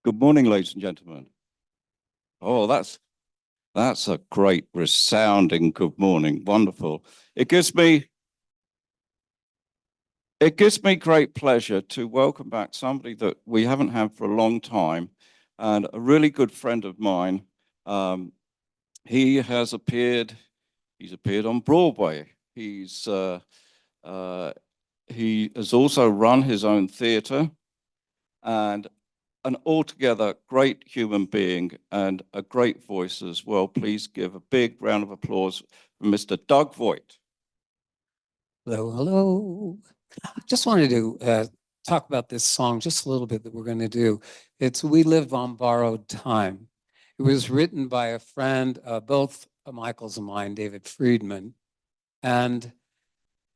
Good morning, ladies and gentlemen. Oh, that's a great resounding good morning. Wonderful. It gives me great pleasure to welcome back somebody that we haven't had for a long time, and a really good friend of mine. He's appeared on Broadway. He has also run his own theater, and an altogether great human being and a great voice as well. Please give a big round of applause for Mr. Doug Voigt. Hello, hello. Just wanted to talk about this song just a little bit that we're going to do. It's We Live on Borrowed Time. It was written by a friend, both Michael's and mine, David Friedman. And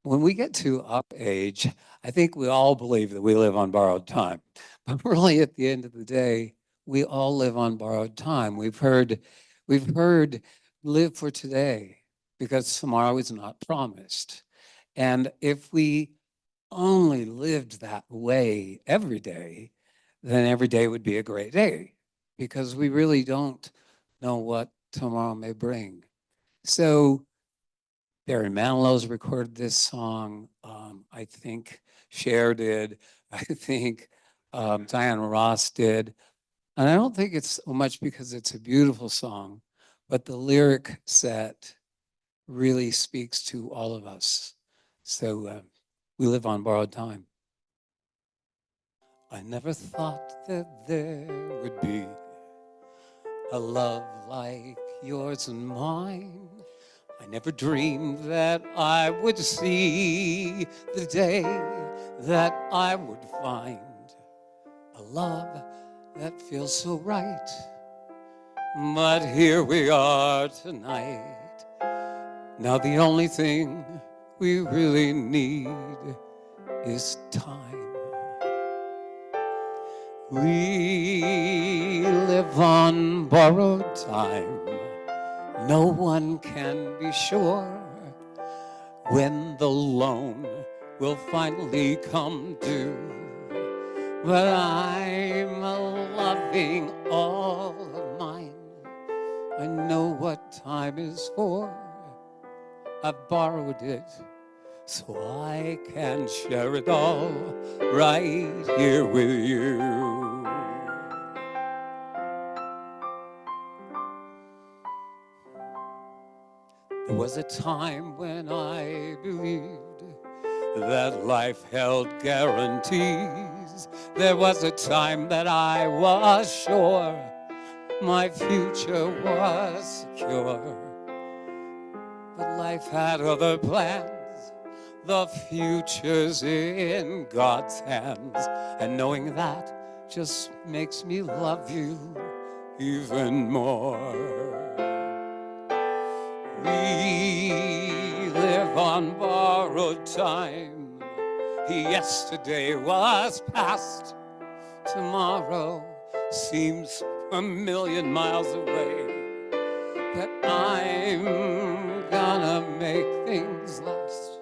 when we get to up age, I think we all believe that we live on borrowed time. But really, at the end of the day, we all live on borrowed time. We've heard live for today because tomorrow is not promised. And if we only lived that way every day, then every day would be a great day because we really don't know what tomorrow may bring. So Barry Manilow's recorded this song. I think Cher did. I think Diana Ross did. And I don't think it's so much because it's a beautiful song, but the lyric set really speaks to all of us. So we live on borrowed time. I never thought that there would be a love like yours and mine. I never dreamed that I would see the day that I would find a love that feels so right. But here we are tonight. Now the only thing we really need is time. We live on borrowed time. No one can be sure when the loan will finally come due. But I'm loving all of mine. I know what time is for. I've borrowed it so I can share it all right here with you. There was a time when I believed that life held guarantees. There was a time that I was sure my future was secure. But life had other plans. The future's in God's hands. And knowing that just makes me love you even more. We live on borrowed time. Yesterday was past. Tomorrow seems a million miles away. But I'm gonna make things last.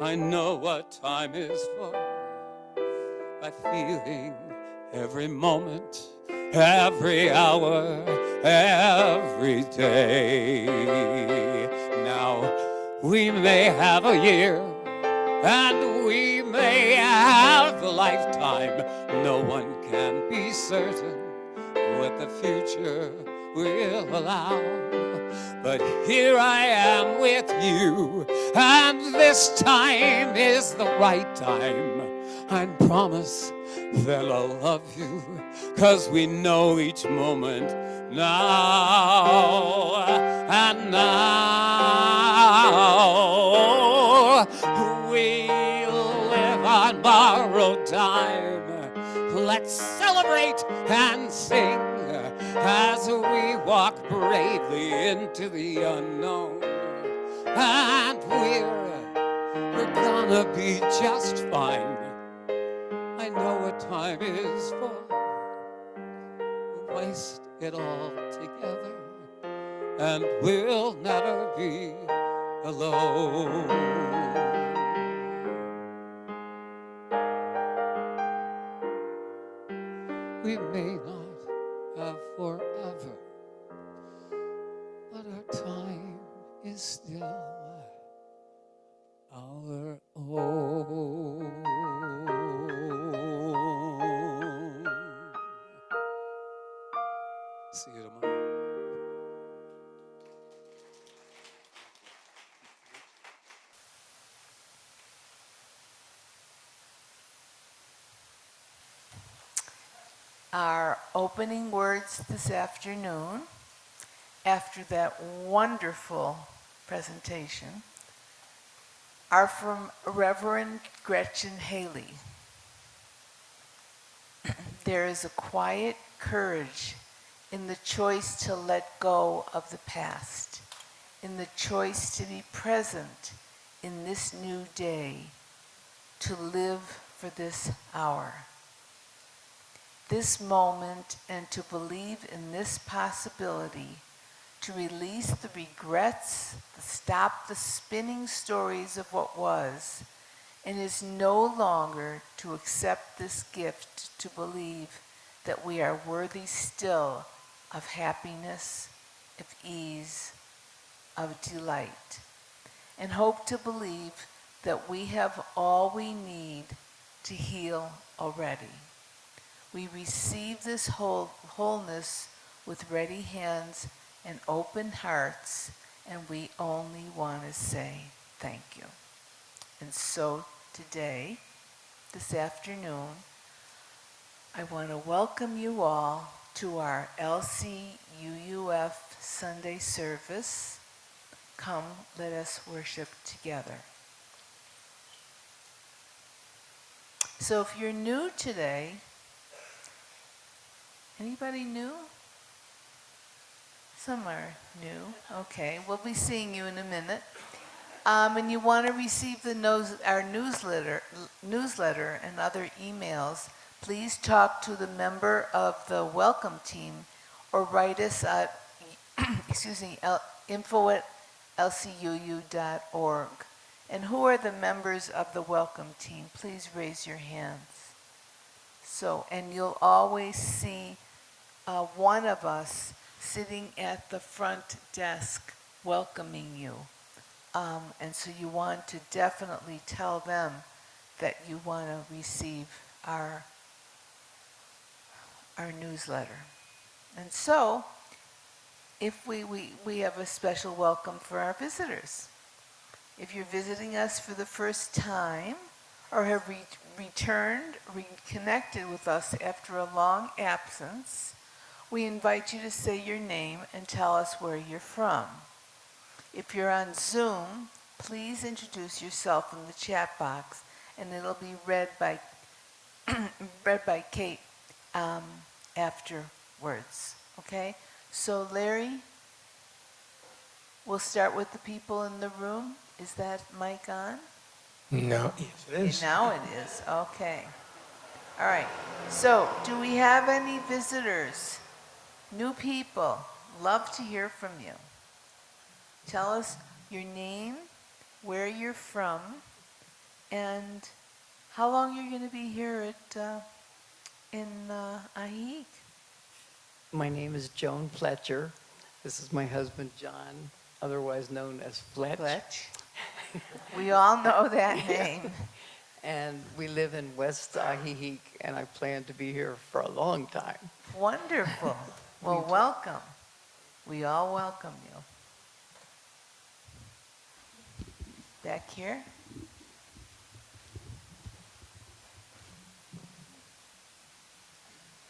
I know what time is for. By feeling every moment, every hour, every day. Now, we may have a year, and we may have a lifetime. No one can be certain what the future will allow. But here I am with you, and this time is the right time. I promise that I'll love you, 'cause we know each moment now and now. We live on borrowed time. Let's celebrate and sing as we walk bravely into the unknown. And we're gonna be just fine. I know what time is for. We'll waste it all together, and we'll never be alone. We may not have forever, but our time is still our own. See you tomorrow. Our opening words this afternoon, after that wonderful presentation, are from Reverend Gretchen Haley. There is a quiet courage in the choice to let go of the past, in the choice to be present in this new day, to live for this hour, this moment, and to believe in this possibility, to release the regrets, to stop the spinning stories of what was, and is no longer to accept this gift, to believe that we are worthy still of happiness, of ease, of delight, and hope to believe that we have all we need to heal already. We receive this wholeness with ready hands and open hearts, and we only want to say thank you. And so today, this afternoon, I want to welcome you all to our LCUUF Sunday service. Come, let us worship together. So if you're new today, anybody new? Some are new. Okay, we'll be seeing you in a minute. And you want to receive our newsletter and other emails, please talk to the member of the welcome team or write us at info@lcuu.org. And who are the members of the welcome team? Please raise your hands. So, and you'll always see one of us sitting at the front desk welcoming you. And so you want to definitely tell them that you want to receive our newsletter. And so, if we have a special welcome for our visitors. If you're visiting us for the first time or have reconnected with us after a long absence, we invite you to say your name and tell us where you're from. If you're on Zoom, please introduce yourself in the chat box, and it'll be read by Kate afterwards. Okay? So Larry, we'll start with the people in the room. Is that mic on? No, yes, it is. Now it is. Okay. All right. So, do we have any visitors? New people? Love to hear from you. Tell us your name, where you're from, and how long you're going to be here in Ahik. My name is Joan Fletcher. This is my husband, John, otherwise known as Fletch. Fletch. We all know that name. And we live in West Ahik, and I plan to be here for a long time. Wonderful. Well, welcome. We all welcome you. Back here.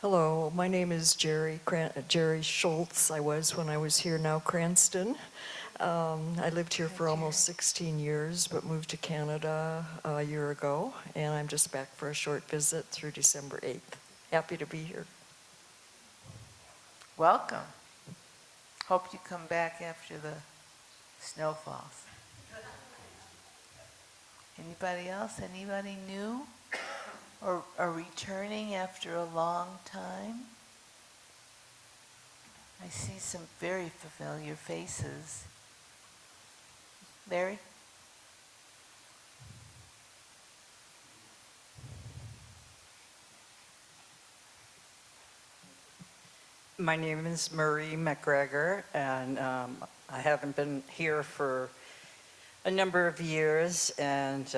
Hello, my name is Jerry Schultz. I was when I was here, now Cranston. I lived here for almost 16 years, but moved to Canada a year ago, and I'm just back for a short visit through December 8th. Happy to be here. Welcome. Hope you come back after the snow falls. Anybody else? Anybody new? Or returning after a long time? I see some very familiar faces. Larry? My name is Marie McGregor, and I haven't been here for a number of years, and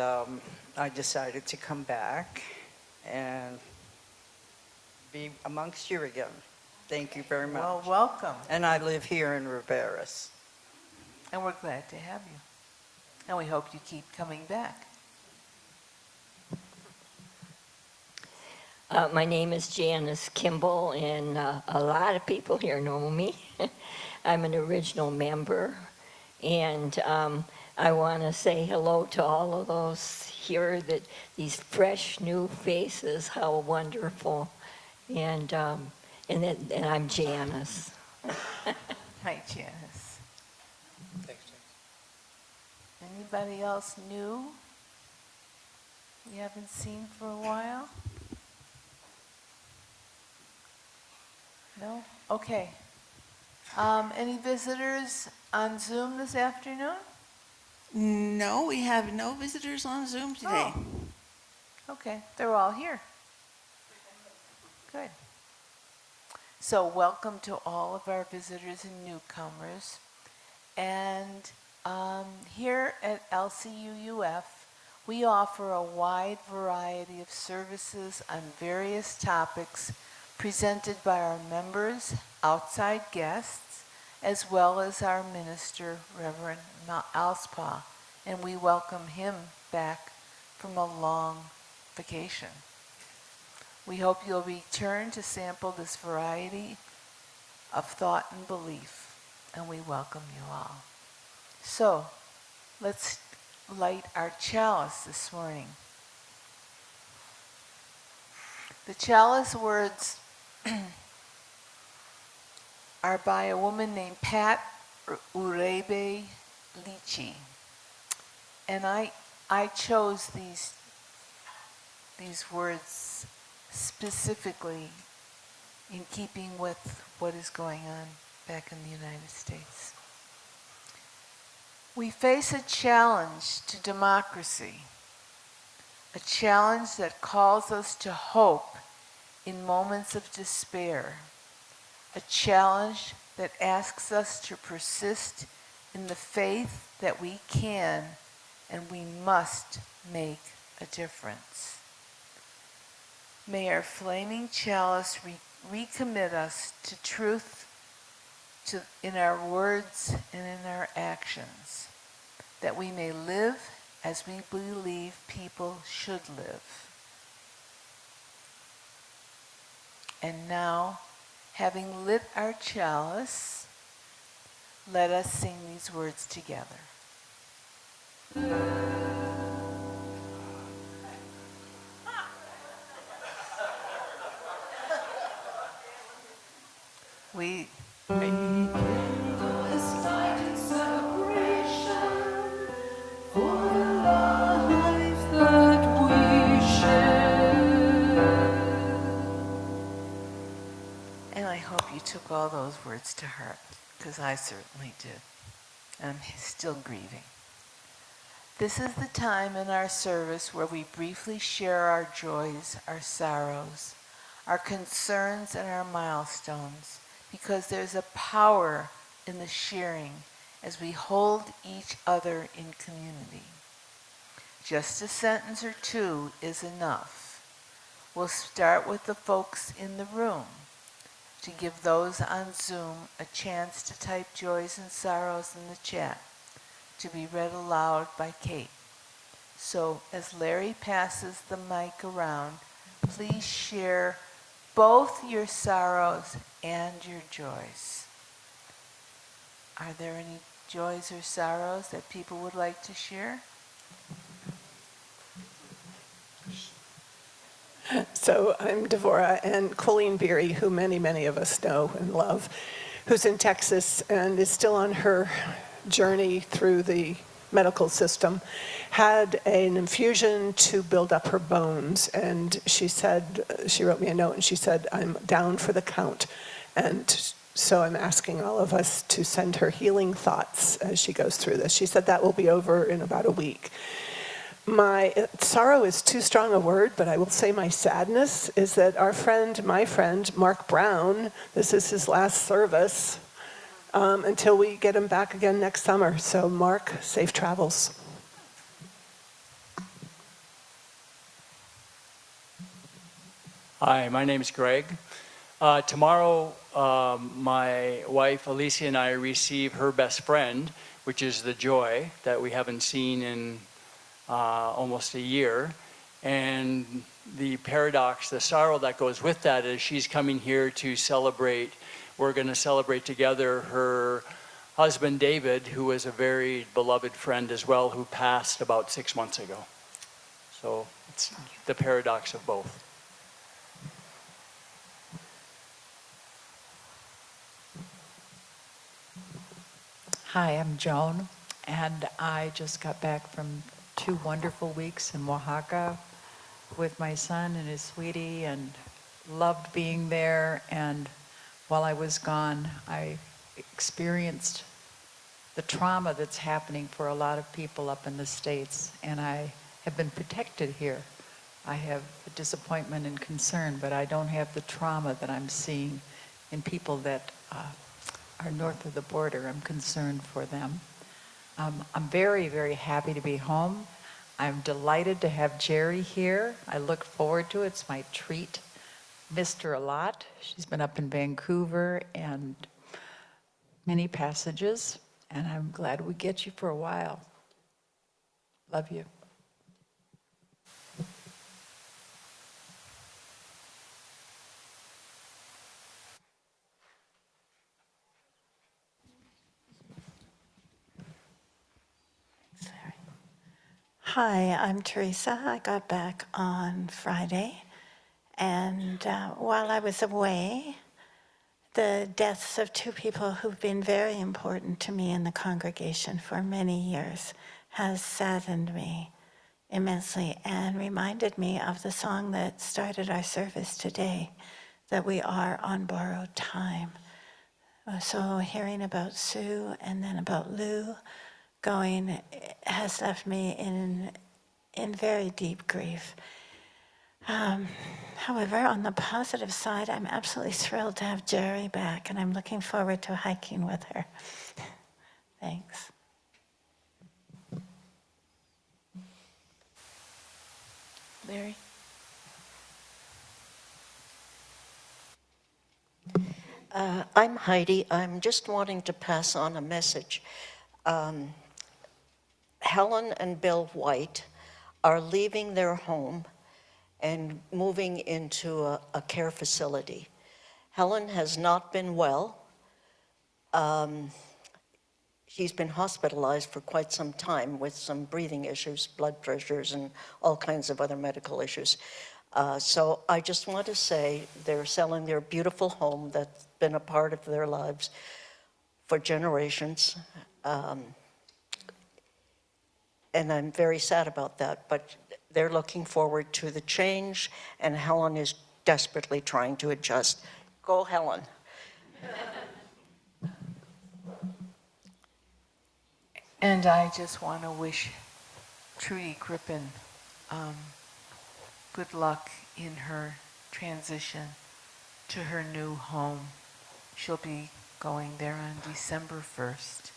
I decided to come back and be amongst you again. Thank you very much. Well, welcome. And I live here in Riberas. And we're glad to have you. And we hope you keep coming back. My name is Janice Kimball, and a lot of people here know me. I'm an original member, and I want to say hello to all of those here, that these fresh new faces, how wonderful. And I'm Janice. Hi, Janice. Anybody else new you haven't seen for a while? No? Okay. Any visitors on Zoom this afternoon? No, we have no visitors on Zoom today. Oh. Okay, they're all here. Good. So welcome to all of our visitors and newcomers. And here at LCUUF, we offer a wide variety of services on various topics presented by our members, outside guests, as well as our minister, Reverend Alspa. And we welcome him back from a long vacation. We hope you'll return to sample this variety of thought and belief, and we welcome you all. So, let's light our chalice this morning. The chalice words are by a woman named Pat Uribe Lichi. And I chose these words specifically in keeping with what is going on back in the United States. We face a challenge to democracy, a challenge that calls us to hope in moments of despair, a challenge that asks us to persist in the faith that we can and we must make a difference. May our flaming chalice recommit us to truth in our words and in our actions, that we may live as we believe people should live. And now, having lit our chalice, let us sing these words together. We And I hope you took all those words to heart, because I certainly did. And I'm still grieving. This is the time in our service where we briefly share our joys, our sorrows, our concerns, and our milestones, because there's a power in the sharing as we hold each other in community. Just a sentence or two is enough. We'll start with the folks in the room to give those on Zoom a chance to type joys and sorrows in the chat to be read aloud by Kate. So as Larry passes the mic around, please share both your sorrows and your joys. Are there any joys or sorrows that people would like to share? So I'm Devorah, and Colleen Beery, who many of us know and love, who's in Texas and is still on her journey through the medical system, had an infusion to build up her bones. And she said, she wrote me a note and she said, I'm down for the count. And so I'm asking all of us to send her healing thoughts as she goes through this. She said that will be over in about a week. My sorrow is too strong a word, but I will say my sadness is that my friend, Mark Brown, this is his last service until we get him back again next summer. So Mark, safe travels. Hi, my name is Greg. Tomorrow, my wife Elison and I receive her best friend, which is the Joy that we haven't seen in almost a year. And the paradox, the sorrow that goes with that is she's coming here to celebrate. We're going to celebrate together her husband, David, who was a very beloved friend as well, who passed about 6 months ago. So it's the paradox of both. Hi, I'm Joan, and I just got back from 2 wonderful weeks in Oaxaca with my son and his sweetie, and loved being there. And while I was gone, I experienced the trauma that's happening for a lot of people up in the States, and I have been protected here. I have disappointment and concern, but I don't have the trauma that I'm seeing in people that are north of the border. I'm concerned for them. I'm very, very happy to be home. I'm delighted to have Jerry here. I look forward to it. It's my treat. Missed her a lot. She's been up in Vancouver and many passages, and I'm glad we get you for a while. Love you. Hi, I'm Teresa. I got back on Friday, and while I was away, the deaths of 2 people who've been very important to me in the congregation for many years has saddened me immensely and reminded me of the song that started our service today, that we are on borrowed time. So hearing about Sue and then about Lou going has left me in very deep grief. However, on the positive side, I'm absolutely thrilled to have Jerry back, and I'm looking forward to hiking with her. Thanks. Larry? I'm Heidi. I'm just wanting to pass on a message. Helen and Bill White are leaving their home and moving into a care facility. Helen has not been well. She's been hospitalized for quite some time with some breathing issues, blood pressures, and all kinds of other medical issues. So I just want to say they're selling their beautiful home that's been a part of their lives for generations. And I'm very sad about that, but they're looking forward to the change, and Helen is desperately trying to adjust. Go, Helen. And I just want to wish Trudy Griffin good luck in her transition to her new home. She'll be going there on December 1st.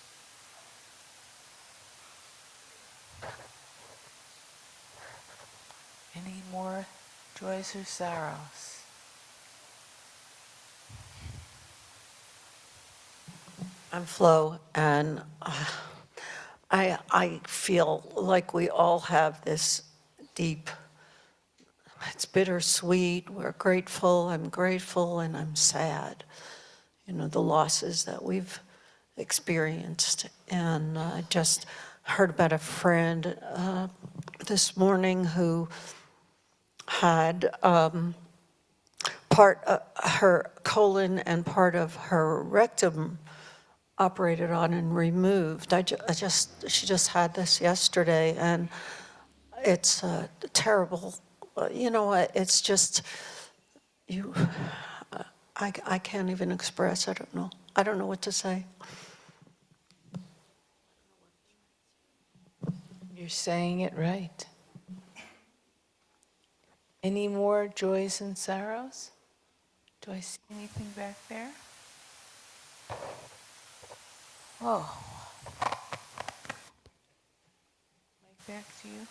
Any more joys or sorrows? I'm Flo, and I feel like we all have this deep, it's bittersweet, we're grateful, I'm grateful, and I'm sad. You know, the losses that we've experienced. And I just heard about a friend this morning who had part of her colon and part of her rectum operated on and removed. She just had this yesterday, and it's terrible. You know what? It's just I can't even express. I don't know. I don't know what to say. You're saying it right. Any more joys and sorrows? Do I see anything back there? Oh, Mike, back to you.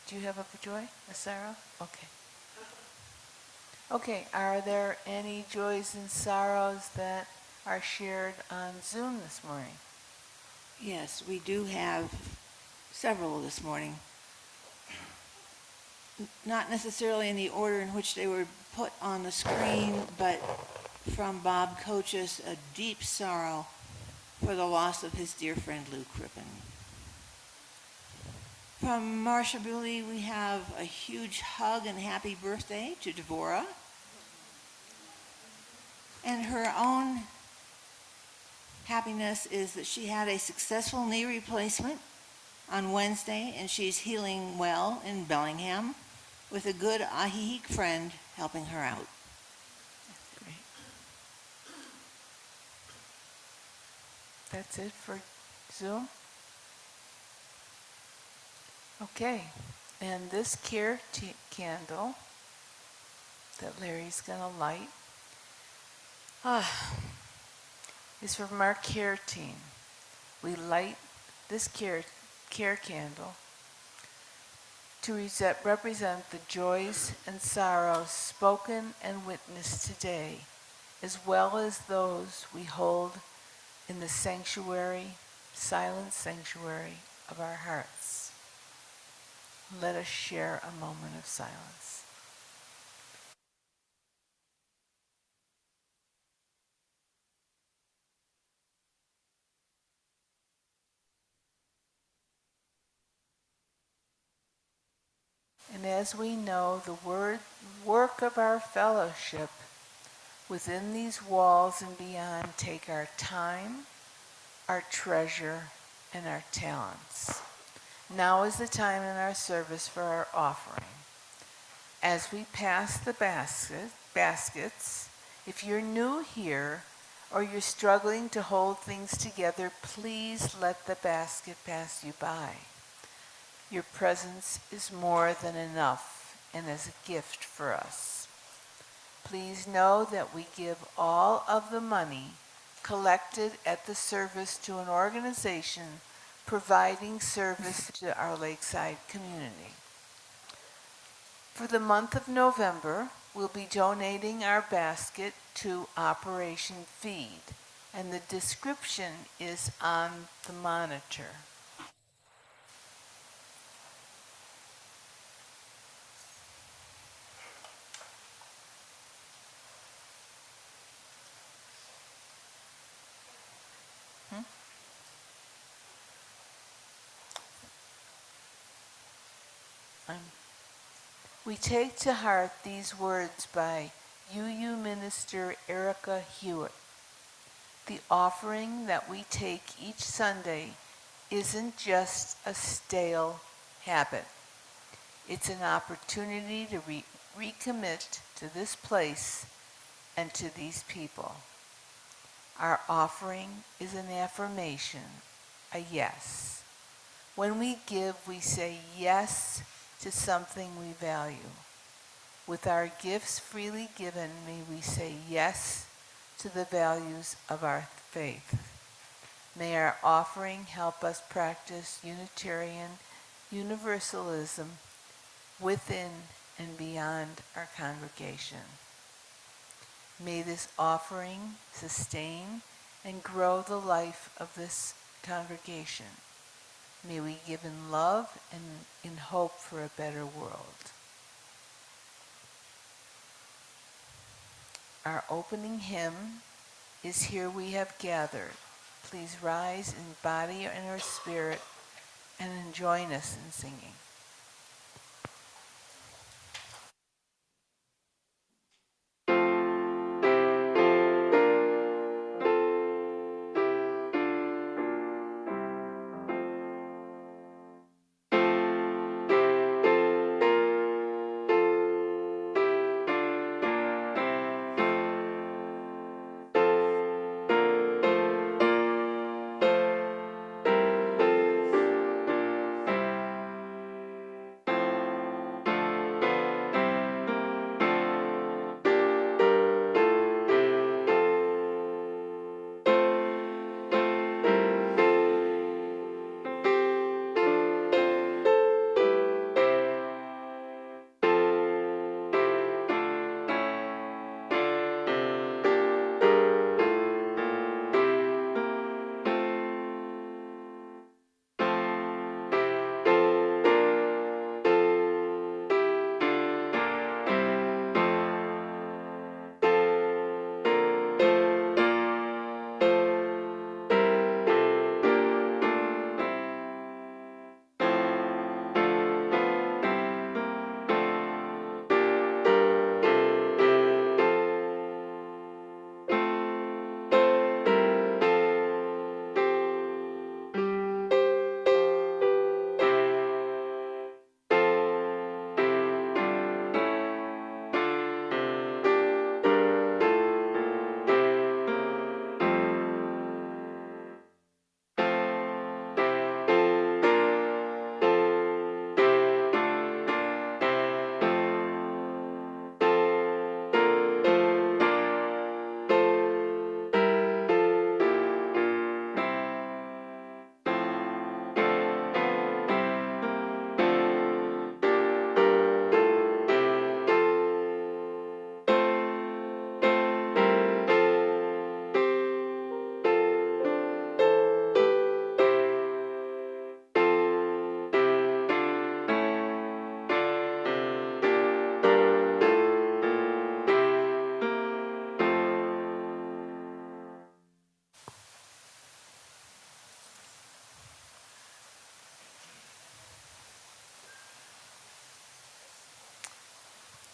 Do you have a joy, a sorrow? Okay. Okay, are there any joys and sorrows that are shared on Zoom this morning? Yes, we do have several this morning. Not necessarily in the order in which they were put on the screen, but from Bob Coaches, a deep sorrow for the loss of his dear friend Lou Crippen. From Marcia Booley, we have a huge hug and happy birthday to Devorah. And her own happiness is that she had a successful knee replacement on Wednesday, and she's healing well in Bellingham with a good Ahihik friend helping her out. Great. That's it for Zoom? Okay, and this care candle that Larry's gonna light is from our care team. We light this care candle to represent the joys and sorrows spoken and witnessed today, as well as those we hold in the sanctuary, silent sanctuary of our hearts. Let us share a moment of silence. And as we know, the work of our fellowship within these walls and beyond take our time, our treasure, and our talents. Now is the time in our service for our offering. As we pass the baskets, if you're new here or you're struggling to hold things together, please let the basket pass you by. Your presence is more than enough and is a gift for us. Please know that we give all of the money collected at the service to an organization providing service to our lakeside community. For the month of November, we'll be donating our basket to Operation Feed, and the description is on the monitor. We take to heart these words by UU Minister Erica Hewitt. The offering that we take each Sunday isn't just a stale habit. It's an opportunity to recommit to this place and to these people. Our offering is an affirmation, a yes. When we give, we say yes to something we value. With our gifts freely given, may we say yes to the values of our faith. May our offering help us practice Unitarian Universalism within and beyond our congregation. May this offering sustain and grow the life of this congregation. May we give in love and in hope for a better world. Our opening hymn is Here We Have Gathered. Please rise in body and our spirit and join us in singing.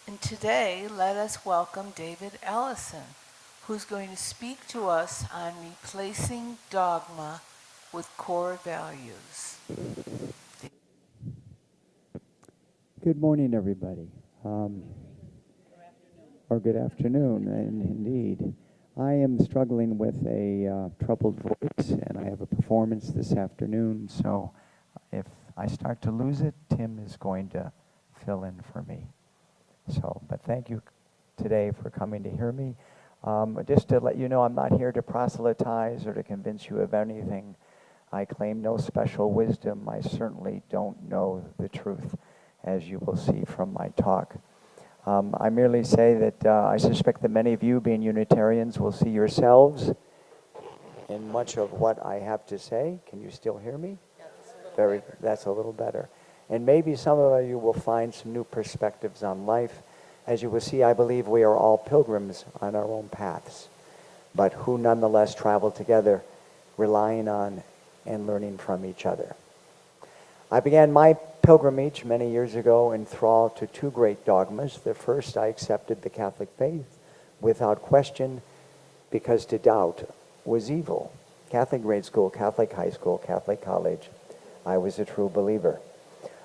And today, let us welcome David Ellison, who's going to speak to us on replacing dogma with core values. Good morning, everybody. Or good afternoon, indeed. I am struggling with a troubled voice, and I have a performance this afternoon, so if I start to lose it, Tim is going to fill in for me. So, but thank you today for coming to hear me. Just to let you know, I'm not here to proselytize or to convince you of anything. I claim no special wisdom. I certainly don't know the truth, as you will see from my talk. I merely say that I suspect that many of you, being Unitarians, will see yourselves in much of what I have to say. Can you still hear me? That's a little better. And maybe some of you will find some new perspectives on life. As you will see, I believe we are all pilgrims on our own paths, but who nonetheless travel together, relying on and learning from each other. I began my pilgrimage many years ago enthralled to two great dogmas. The first, I accepted the Catholic faith without question, because to doubt was evil. Catholic grade school, Catholic high school, Catholic college, I was a true believer.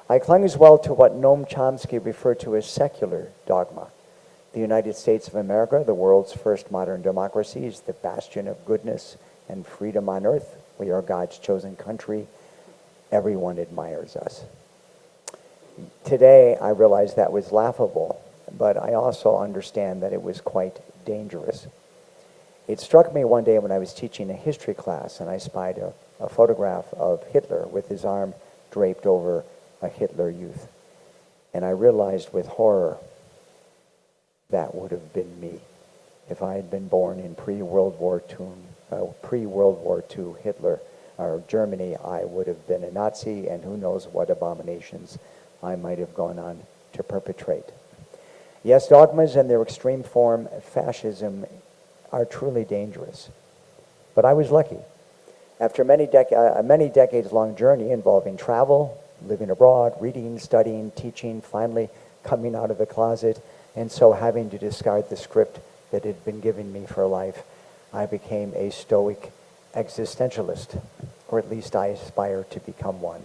I clung as well to what Noam Chomsky referred to as secular dogma. The United States of America, the world's first modern democracy, is the bastion of goodness and freedom on earth. We are God's chosen country. Everyone admires us. Today, I realize that was laughable, but I also understand that it was quite dangerous. It struck me one day when I was teaching a history class, and I spied a photograph of Hitler with his arm draped over a Hitler Youth. And I realized with horror, that would have been me. If I had been born in pre-World War II Hitler, or Germany, I would have been a Nazi, and who knows what abominations I might have gone on to perpetrate. Yes, dogmas and their extreme form, fascism, are truly dangerous. But I was lucky. After a many decades-long journey involving travel, living abroad, reading, studying, teaching, finally coming out of the closet, and so having to discard the script that had been given me for life, I became a stoic existentialist, or at least I aspire to become one.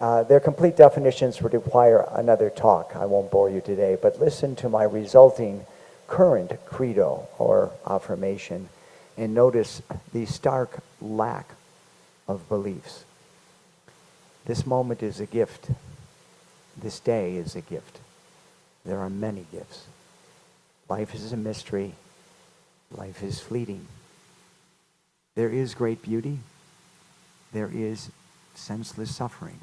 Their complete definitions would require another talk. I won't bore you today, but listen to my resulting current credo or affirmation and notice the stark lack of beliefs. This moment is a gift. This day is a gift. There are many gifts. Life is a mystery. Life is fleeting. There is great beauty. There is senseless suffering.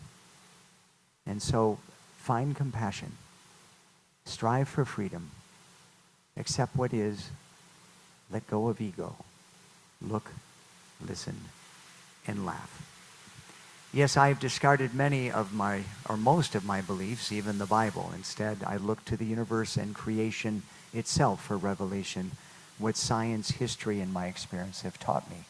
And so, find compassion. Strive for freedom. Accept what is. Let go of ego. Look, listen, and laugh. Yes, I have discarded most of my beliefs, even the Bible. Instead, I look to the universe and creation itself for revelation, what science, history, and my experience have taught me.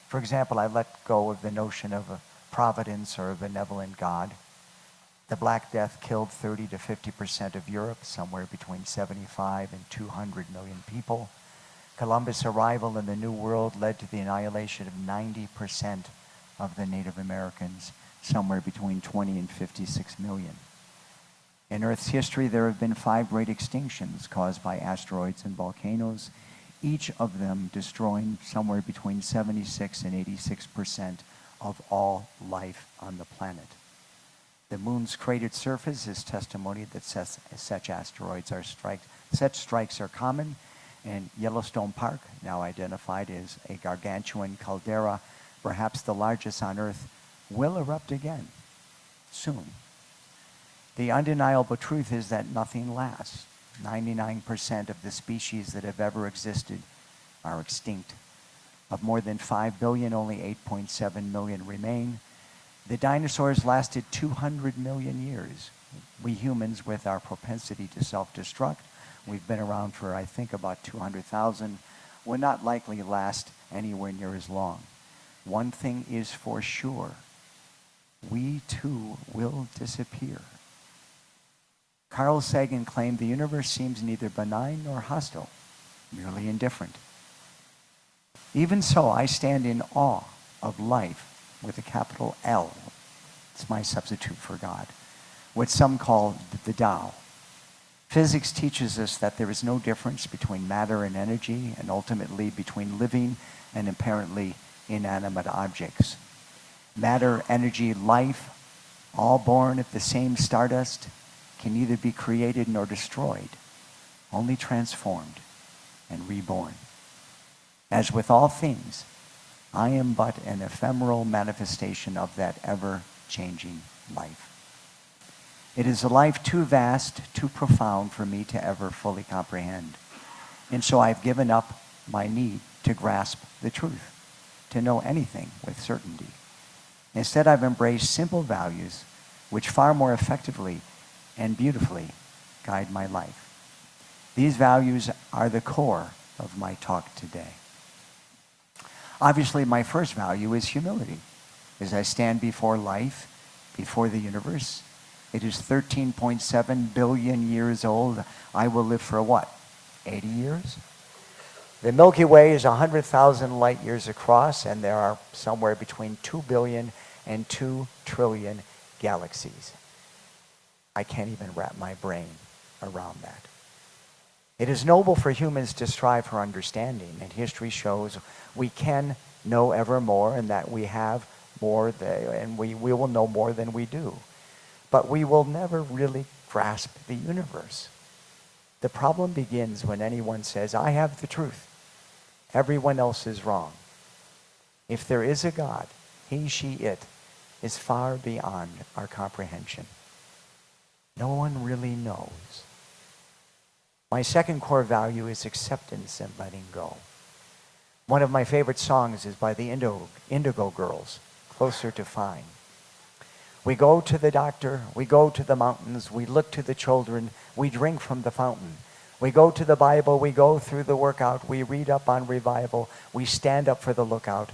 For example, I let go of the notion of a providence or a benevolent God. The Black Death killed 30 to 50% of Europe, somewhere between 75 and 200 million people. Columbus' arrival in the New World led to the annihilation of 90% of the Native Americans, somewhere between 20 and 56 million. In Earth's history, there have been 5 great extinctions caused by asteroids and volcanoes, each of them destroying somewhere between 76 and 86% of all life on the planet. The moon's cratered surface is testimony that such asteroids are such strikes are common, and Yellowstone Park, now identified as a gargantuan caldera, perhaps the largest on Earth, will erupt again soon. The undeniable truth is that nothing lasts. 99% of the species that have ever existed are extinct. Of more than 5 billion, only 8.7 million remain. The dinosaurs lasted 200 million years. We humans, with our propensity to self-destruct, we've been around for, I think, about 200,000, will not likely last anywhere near as long. One thing is for sure, we too will disappear. Carl Sagan claimed the universe seems neither benign nor hostile, merely indifferent. Even so, I stand in awe of life with a capital L. It's my substitute for God. What some call the Tao. Physics teaches us that there is no difference between matter and energy, and ultimately between living and apparently inanimate objects. Matter, energy, life, all born of the same stardust, can neither be created nor destroyed, only transformed and reborn. As with all things, I am but an ephemeral manifestation of that ever-changing life. It is a life too vast, too profound for me to ever fully comprehend. And so I've given up my need to grasp the truth, to know anything with certainty. Instead, I've embraced simple values which far more effectively and beautifully guide my life. These values are the core of my talk today. Obviously, my first value is humility. As I stand before life, before the universe, it is 13.7 billion years old. I will live for what, 80 years? The Milky Way is 100,000 light years across, and there are somewhere between 2 billion and 2 trillion galaxies. I can't even wrap my brain around that. It is noble for humans to strive for understanding, and history shows we can know ever more, and that we have more, and we will know more than we do. But we will never really grasp the universe. The problem begins when anyone says, I have the truth. Everyone else is wrong. If there is a God, he, she, it is far beyond our comprehension. No one really knows. My second core value is acceptance and letting go. One of my favorite songs is by the Indigo Girls, Closer to Fine. We go to the doctor, we go to the mountains, we look to the children, we drink from the fountain. We go to the Bible, we go through the workout, we read up on revival, we stand up for the lookout.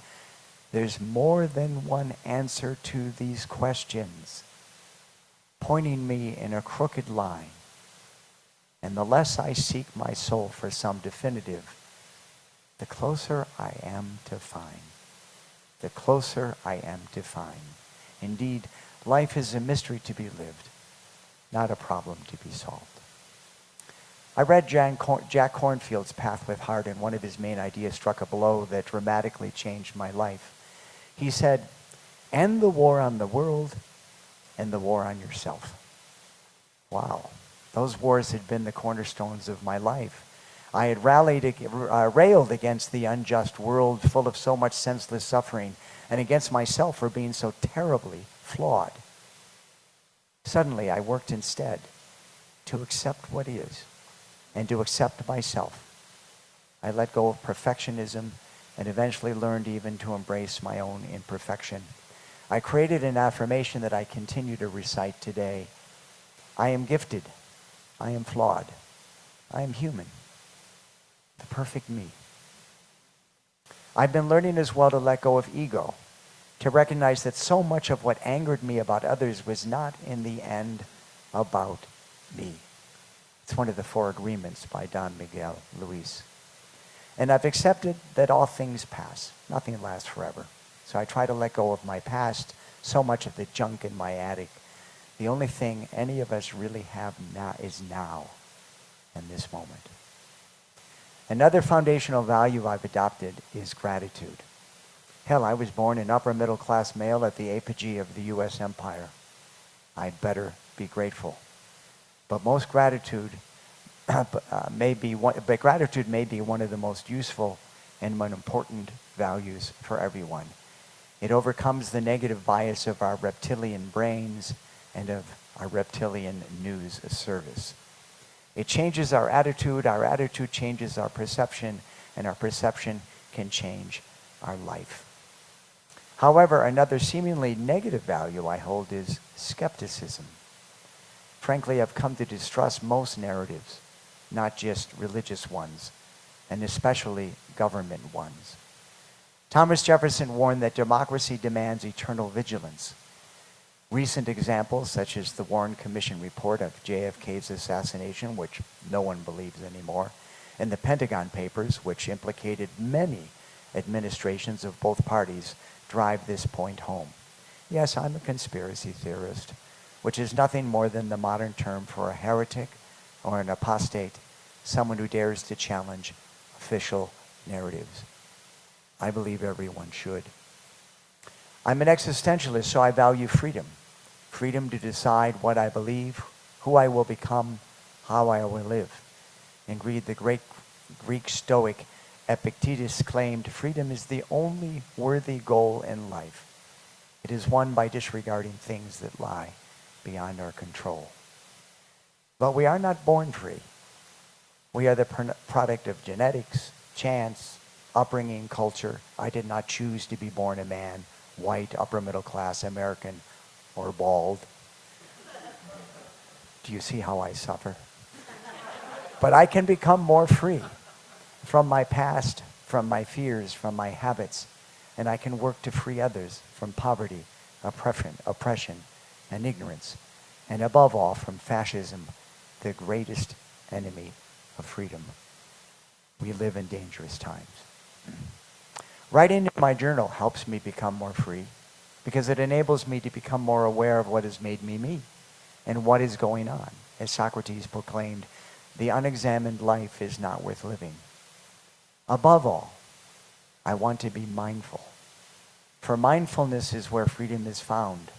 There's more than one answer to these questions, pointing me in a crooked line. And the less I seek my soul for some definitive, the closer I am to find. The closer I am to find. Indeed, life is a mystery to be lived, not a problem to be solved. I read Jack Kornfield's Path with Heart, and one of his main ideas struck a blow that dramatically changed my life. He said, end the war on the world and the war on yourself. Wow. Those wars had been the cornerstones of my life. I had railed against the unjust world full of so much senseless suffering, and against myself for being so terribly flawed. Suddenly, I worked instead to accept what is and to accept myself. I let go of perfectionism and eventually learned even to embrace my own imperfection. I created an affirmation that I continue to recite today. I am gifted. I am flawed. I am human. The perfect me. I've been learning as well to let go of ego, to recognize that so much of what angered me about others was not in the end about me. It's one of the 4 agreements by Don Miguel Luis. And I've accepted that all things pass. Nothing lasts forever. So I try to let go of my past, so much of the junk in my attic. The only thing any of us really have now is now, in this moment. Another foundational value I've adopted is gratitude. Hell, I was born an upper middle class male at the apogee of the U.S. empire. I'd better be grateful. But gratitude may be one of the most useful and most important values for everyone. It overcomes the negative bias of our reptilian brains and of our reptilian news service. It changes our attitude changes our perception, and our perception can change our life. However, another seemingly negative value I hold is skepticism. Frankly, I've come to distrust most narratives, not just religious ones, and especially government ones. Thomas Jefferson warned that democracy demands eternal vigilance. Recent examples, such as the Warren Commission report of JFK's assassination, which no one believes anymore, and the Pentagon Papers, which implicated many administrations of both parties, drive this point home. Yes, I'm a conspiracy theorist, which is nothing more than the modern term for a heretic or an apostate, someone who dares to challenge official narratives. I believe everyone should. I'm an existentialist, so I value freedom. Freedom to decide what I believe, who I will become, how I will live. And read the great Greek stoic Epictetus claimed freedom is the only worthy goal in life. It is won by disregarding things that lie beyond our control. But we are not born free. We are the product of genetics, chance, upbringing, culture. I did not choose to be born a man, white, upper middle class, American, or bald. Do you see how I suffer? But I can become more free from my past, from my fears, from my habits, and I can work to free others from poverty, oppression, and ignorance, and above all, from fascism, the greatest enemy of freedom. We live in dangerous times. Writing in my journal helps me become more free because it enables me to become more aware of what has made me me and what is going on. As Socrates proclaimed, the unexamined life is not worth living. Above all, I want to be mindful. For mindfulness is where freedom is found.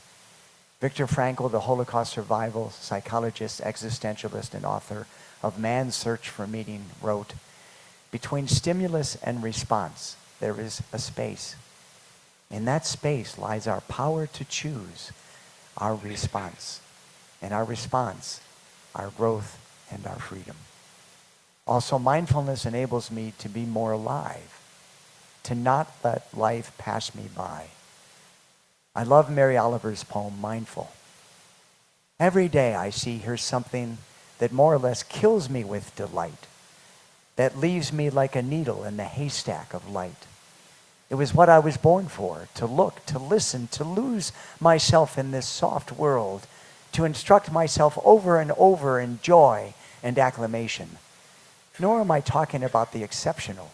Viktor Frankl, the Holocaust survival psychologist, existentialist, and author of Man's Search for Meaning, wrote, "Between stimulus and response, there is a space. In that space lies our power to choose our response. And our response, our growth, and our freedom." Also, mindfulness enables me to be more alive, to not let life pass me by. I love Mary Oliver's poem, Mindful. Every day I see here something that more or less kills me with delight, that leaves me like a needle in the haystack of light. It was what I was born for, to look, to listen, to lose myself in this soft world, to instruct myself over and over in joy and acclamation. Nor am I talking about the exceptional,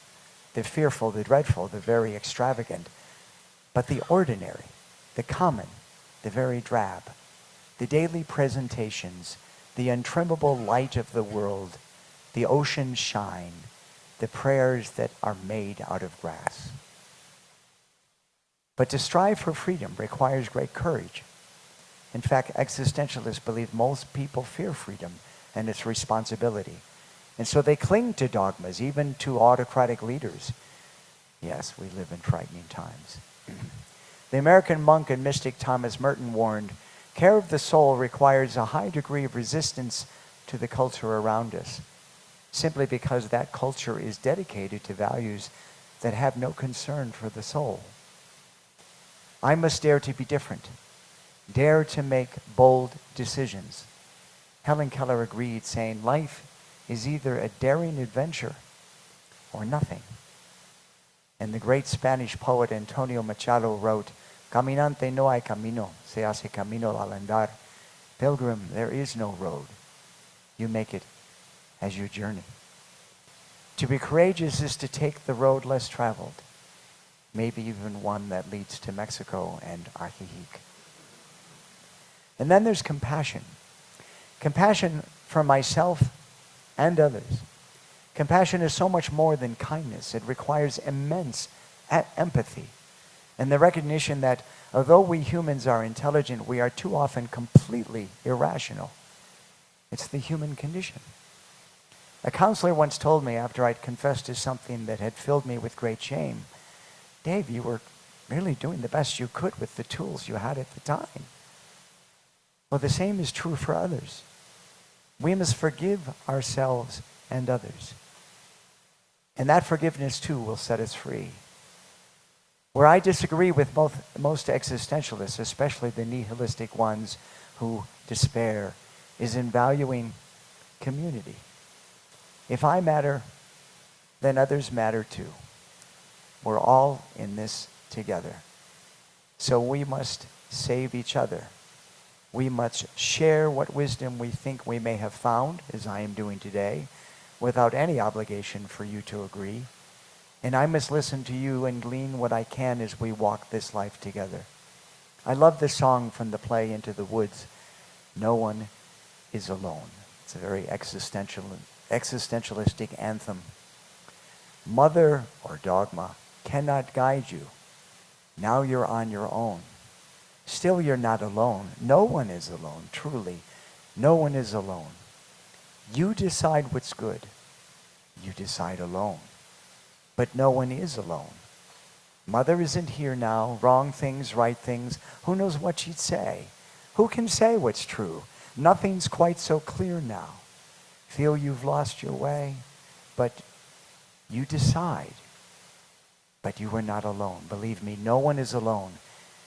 the fearful, the dreadful, the very extravagant, but the ordinary, the common, the very drab, the daily presentations, the untrimmable light of the world, the ocean shine, the prayers that are made out of grass. But to strive for freedom requires great courage. In fact, existentialists believe most people fear freedom and its responsibility. And so they cling to dogmas, even to autocratic leaders. Yes, we live in frightening times. The American monk and mystic Thomas Merton warned, care of the soul requires a high degree of resistance to the culture around us, simply because that culture is dedicated to values that have no concern for the soul. I must dare to be different, dare to make bold decisions. Helen Keller agreed, saying, life is either a daring adventure or nothing. And the great Spanish poet Antonio Machado wrote, "Caminante no hay camino, se hace camino al andar." Pilgrim, there is no road. You make it as you journey. To be courageous is to take the road less traveled, maybe even one that leads to Mexico and Ajijic. And then there's compassion. Compassion for myself and others. Compassion is so much more than kindness. It requires immense empathy and the recognition that although we humans are intelligent, we are too often completely irrational. It's the human condition. A counselor once told me after I'd confessed to something that had filled me with great shame, "Dave, you were really doing the best you could with the tools you had at the time." Well, the same is true for others. We must forgive ourselves and others. And that forgiveness, too, will set us free. Where I disagree with most existentialists, especially the nihilistic ones who despair, is in valuing community. If I matter, then others matter too. We're all in this together. So we must save each other We must share what wisdom we think we may have found, as I am doing today, without any obligation for you to agree. And I must listen to you and glean what I can as we walk this life together. I love this song from the play Into the Woods, No One is Alone. It's a very existentialistic anthem. Mother or dogma cannot guide you. Now you're on your own. Still you're not alone. No one is alone, truly. No one is alone. You decide what's good. You decide alone. But no one is alone. Mother isn't here now. Wrong things, right things. Who knows what she'd say? Who can say what's true? Nothing's quite so clear now. Feel you've lost your way, but you decide. But you are not alone. Believe me, no one is alone.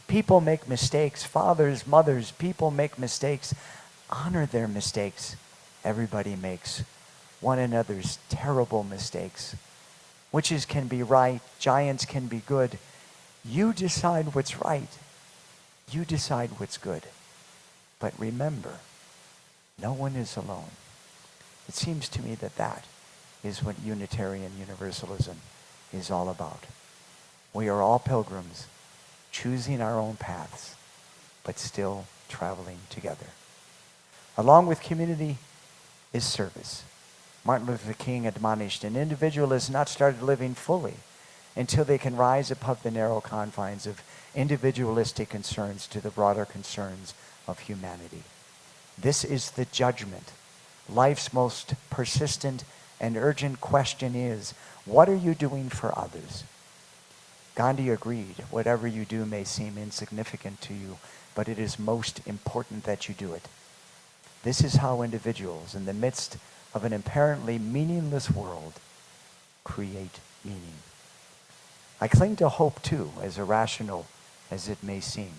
People make mistakes. Fathers, mothers, people make mistakes. Honor their mistakes. Everybody makes one another's terrible mistakes. Witches can be right. Giants can be good. You decide what's right. You decide what's good. But remember, no one is alone. It seems to me that that is what Unitarian Universalism is all about. We are all pilgrims, choosing our own paths, but still traveling together. Along with community is service. Martin Luther King admonished, an individual has not started living fully until they can rise above the narrow confines of individualistic concerns to the broader concerns of humanity. This is the judgment. Life's most persistent and urgent question is, what are you doing for others? Gandhi agreed, whatever you do may seem insignificant to you, but it is most important that you do it. This is how individuals, in the midst of an apparently meaningless world, create meaning. I cling to hope too, as irrational as it may seem.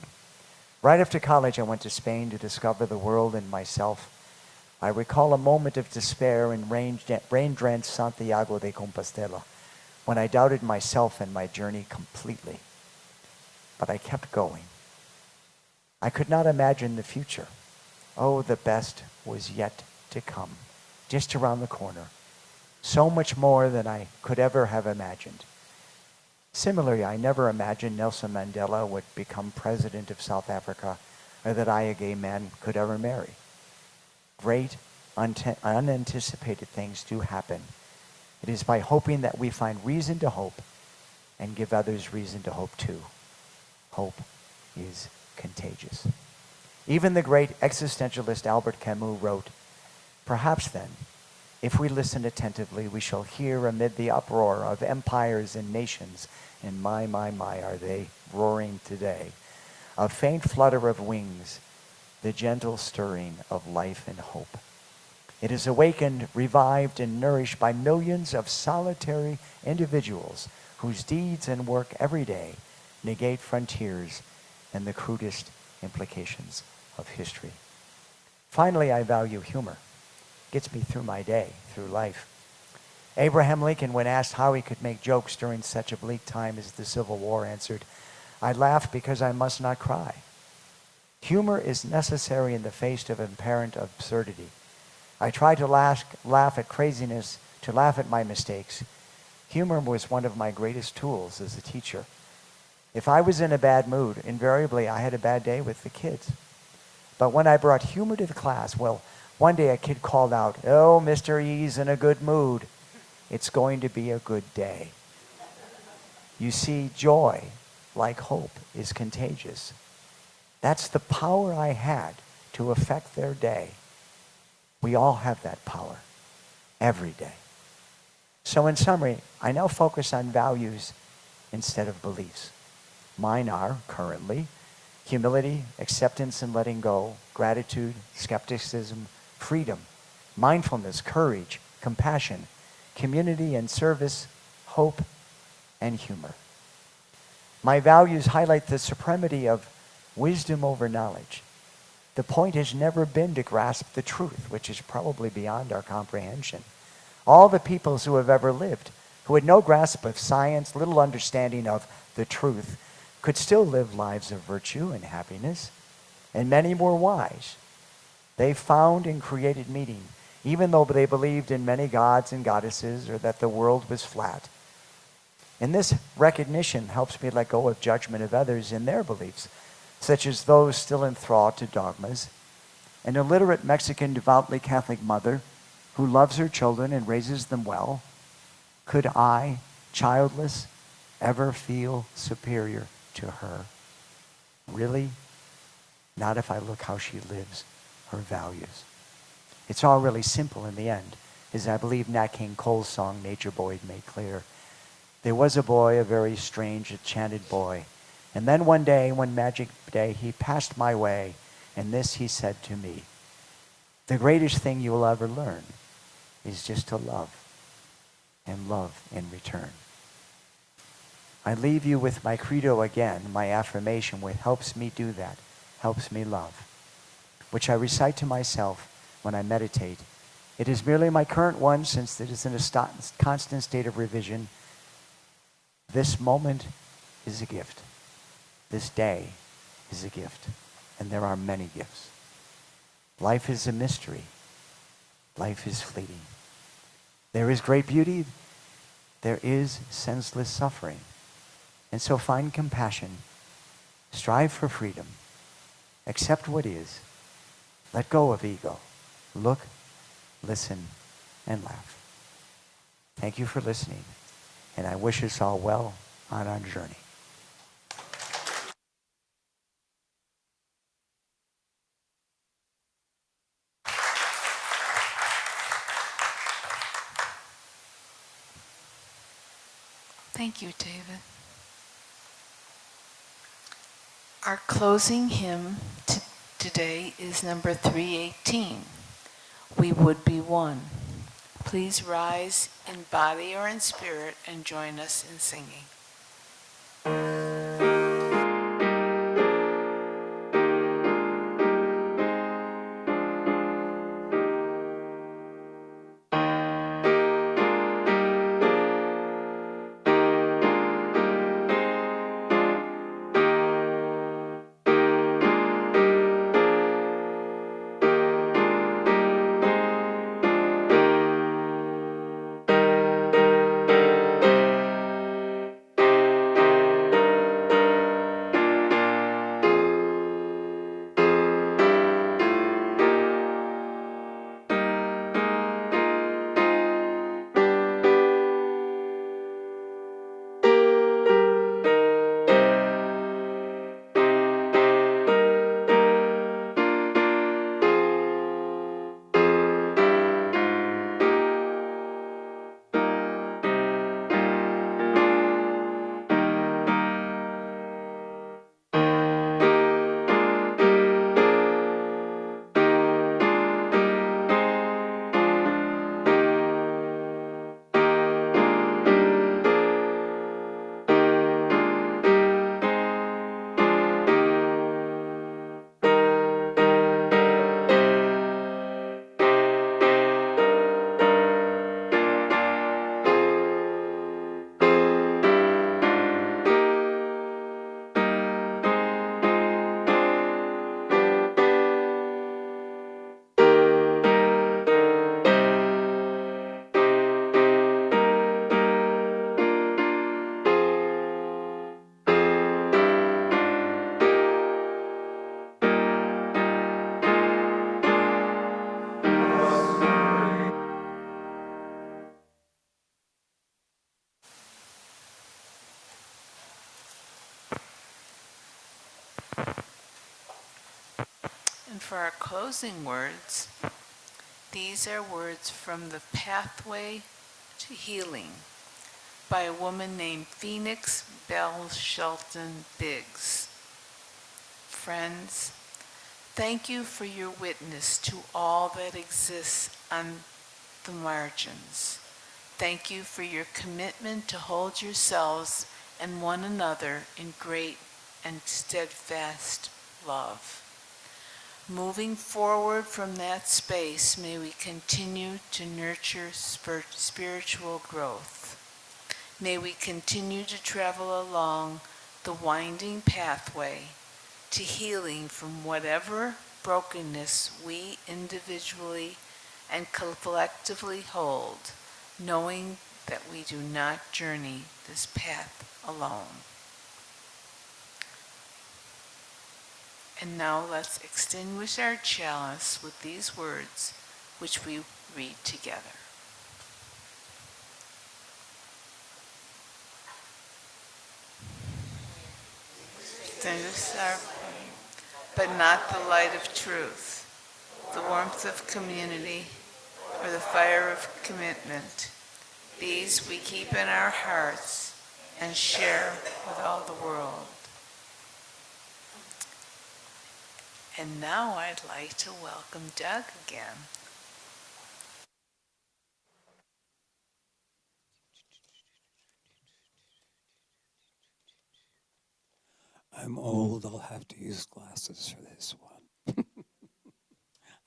Right after college, I went to Spain to discover the world and myself. I recall a moment of despair in rain-drenched Santiago de Compostela, when I doubted myself and my journey completely. But I kept going. I could not imagine the future. Oh, the best was yet to come, just around the corner. So much more than I could ever have imagined. Similarly, I never imagined Nelson Mandela would become president of South Africa, or that I, a gay man, could ever marry. Great, unanticipated things do happen. It is by hoping that we find reason to hope and give others reason to hope too. Hope is contagious. Even the great existentialist Albert Camus wrote, perhaps then, if we listen attentively, we shall hear amid the uproar of empires and nations, and my, are they roaring today, a faint flutter of wings, the gentle stirring of life and hope. It is awakened, revived, and nourished by millions of solitary individuals whose deeds and work every day negate frontiers and the crudest implications of history. Finally, I value humor. It gets me through my day, through life. Abraham Lincoln, when asked how he could make jokes during such a bleak time as the Civil War, answered, I laugh because I must not cry. Humor is necessary in the face of apparent absurdity. I try to laugh at craziness, to laugh at my mistakes. Humor was one of my greatest tools as a teacher. If I was in a bad mood, invariably I had a bad day with the kids. But when I brought humor to the class, well, one day a kid called out, oh, Mr. E's in a good mood. It's going to be a good day. You see, joy, like hope, is contagious. That's the power I had to affect their day. We all have that power, every day. So in summary, I now focus on values instead of beliefs. Mine are, currently, humility, acceptance and letting go, gratitude, skepticism, freedom, mindfulness, courage, compassion, community and service, hope, and humor. My values highlight the supremacy of wisdom over knowledge. The point has never been to grasp the truth, which is probably beyond our comprehension. All the peoples who have ever lived, who had no grasp of science, little understanding of the truth, could still live lives of virtue and happiness. and many were wise. They found and created meaning, even though they believed in many gods and goddesses or that the world was flat. And this recognition helps me let go of judgment of others in their beliefs, such as those still enthralled to dogmas. An illiterate Mexican devoutly Catholic mother who loves her children and raises them well, could I, childless, ever feel superior to her? Really? Not if I look how she lives her values. It's all really simple in the end, as I believe Nat King Cole's song, Nature Boy, made clear. There was a boy, a very strange, enchanted boy. And then one day, one magic day, he passed my way, and this he said to me: the greatest thing you will ever learn is just to love, and love in return. I leave you with my credo again, my affirmation, which helps me do that, helps me love, which I recite to myself when I meditate. It is merely my current one, since it is in a constant state of revision. This moment is a gift. This day is a gift. And there are many gifts. Life is a mystery. Life is fleeting. There is great beauty. There is senseless suffering. And so find compassion. Strive for freedom. Accept what is. Let go of ego. Look, listen, and laugh. Thank you for listening. And I wish us all well on our journey. Thank you, David. Our closing hymn today is number 318, We Would Be One. Please rise in body or in spirit and join us in singing. And for our closing words, these are words from The Pathway to Healing by a woman named Phoenix Bell Shelton Biggs. Friends, thank you for your witness to all that exists on the margins. Thank you for your commitment to hold yourselves and one another in great and steadfast love. Moving forward from that space, may we continue to nurture spiritual growth. May we continue to travel along the winding pathway to healing from whatever brokenness we individually and collectively hold, knowing that we do not journey this path alone. And now let's extinguish our chalice with these words, which we read together. Extinguish our, but not the light of truth, the warmth of community, or the fire of commitment. These we keep in our hearts and share with all the world. And now I'd like to welcome Doug again. I'm old, I'll have to use glasses for this one.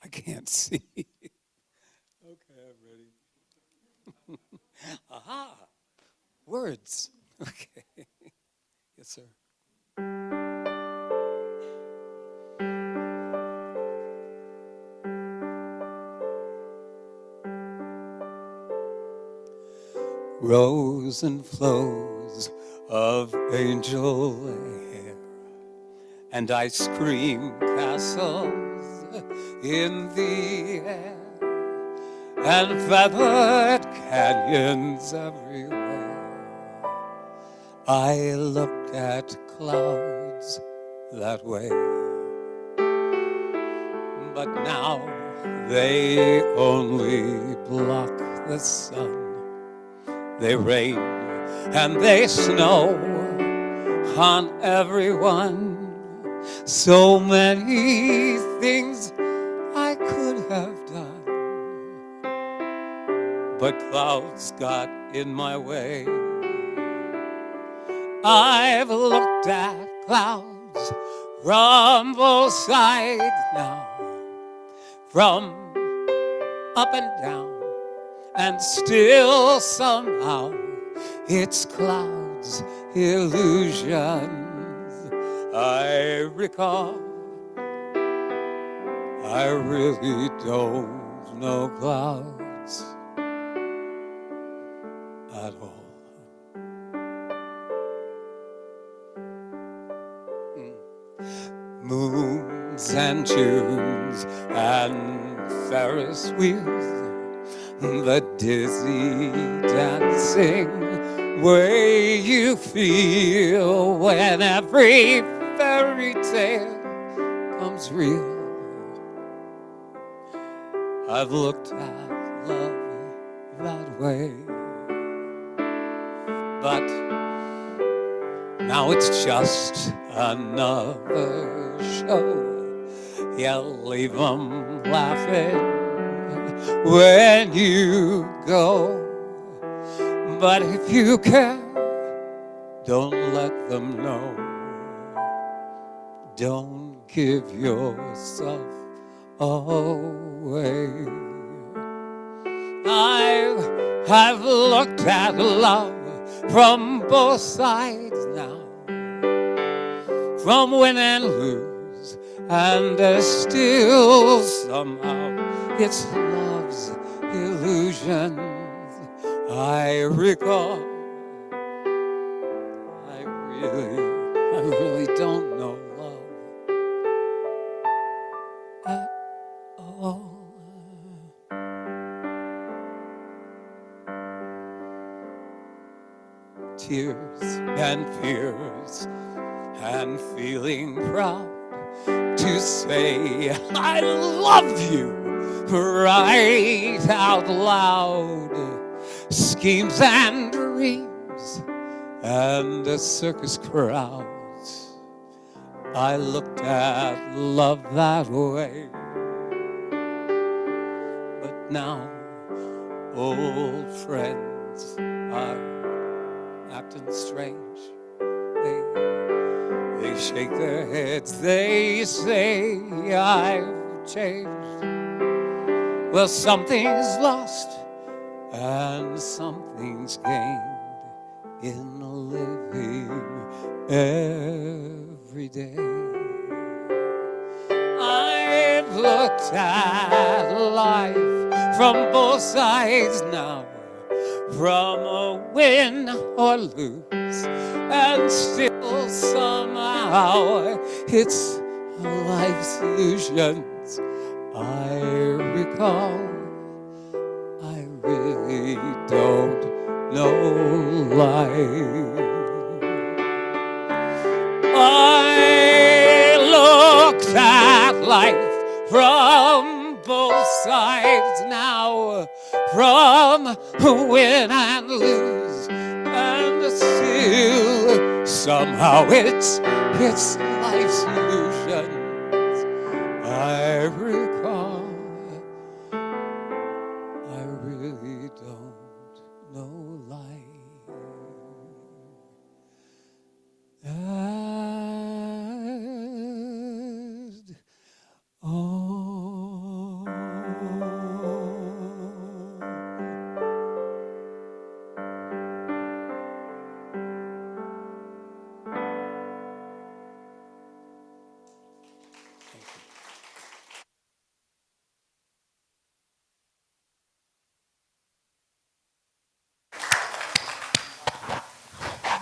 I can't see. Okay, I'm ready. Aha! Words. Okay. Yes, sir. Rows and flows of angel hair and ice cream castles in the air and feathered canyons everywhere. I looked at clouds that way, but now they only block the sun. They rain and they snow on everyone. So many things I could have done, but clouds got in my way. I've looked at clouds from both sides now, from up and down, and still somehow it's clouds, illusions. I recall, I really don't know clouds at all. Moons and tunes and Ferris wheels, the dizzy dancing way you feel when every fairy tale comes real. I've looked at love that way, but now it's just another show. You leave them laughing when you go, but if you care, don't let them know. Don't give yourself away. I've looked at love from both sides now, from win and lose, and still somehow it's love's illusions. I recall, I really don't know love at all. Tears and fears and feeling proud to say I love you right out loud. Schemes and dreams and the circus crowds. I looked at love that way, but now old friends are acting strange. They shake their heads, they say I've changed. Well, something's lost and something's gained in living every day. looked at life from both sides now, from a win or lose, and still somehow it's life's illusions I recall. I really don't know life. I looked at life from both sides now, from win and lose, and still somehow it's life's illusions I recall. I really don't know life.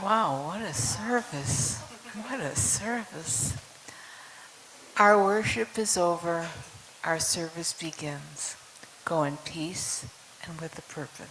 Wow, what a service. What a service. Our worship is over. Our service begins. Go in peace and with a purpose.